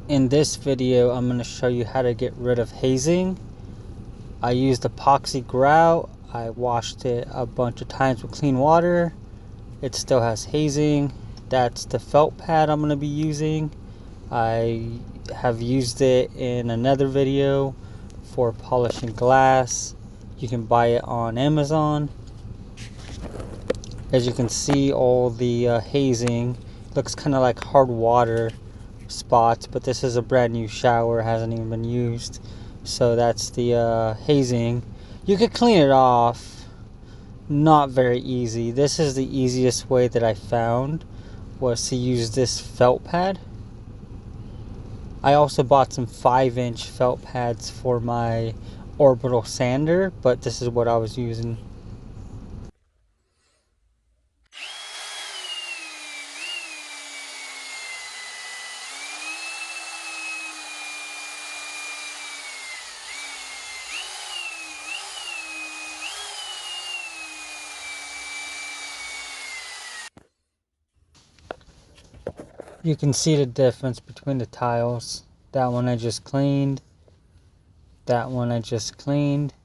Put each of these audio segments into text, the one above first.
In this video, I'm going to show you how to get rid of hazing. I used epoxy grout. I washed it a bunch of times with clean water. It still has hazing. That's the felt pad I'm going to be using. I have used it in another video for polishing glass. You can buy it on Amazon. As you can see, all the hazing looks kind of like hard water spots, but this is a brand new shower, hasn't even been used. So that's the hazing. You could clean it off, not very easy. This is the easiest way that I found, was to use this felt pad. I also bought some 5-inch felt pads for my orbital sander, but this is what I was using. You can see the difference between the tiles. That one I just cleaned. That one I just cleaned.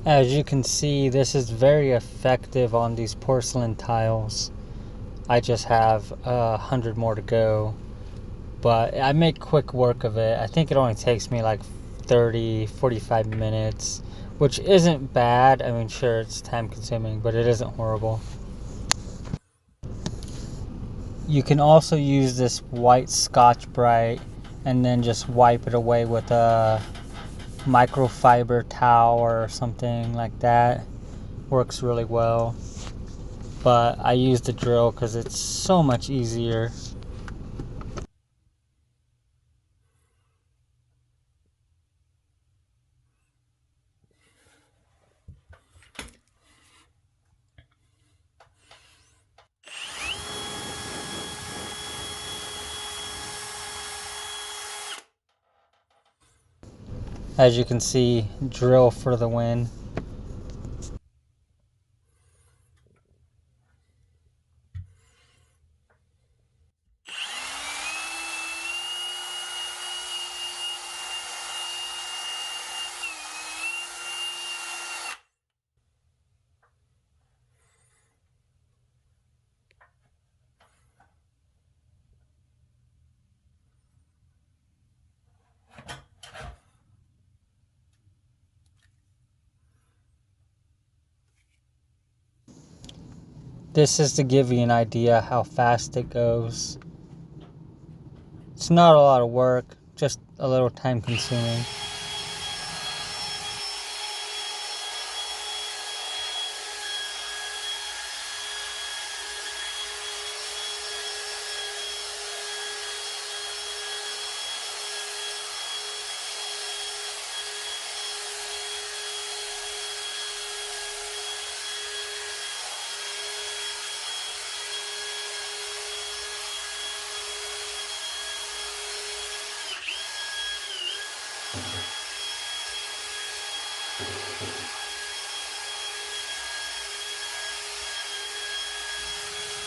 As you can see, this is very effective on these porcelain tiles. I just have 100 more to go, but I make quick work of it. I think it only takes me like 30-45 minutes, which isn't bad. I mean, sure, it's time consuming, but it isn't horrible. You can also use this white Scotch Brite and then just wipe it away with a microfiber towel or something like that. Works really well, but I use the drill because it's so much easier. As you can see, drill for the win. This is to give you an idea how fast it goes. It's not a lot of work, just a little time consuming.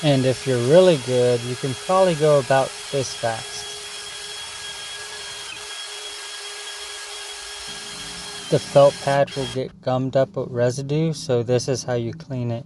And if you're really good, you can probably go about this fast. the felt pad will get gummed up with residue, so this is how you clean it.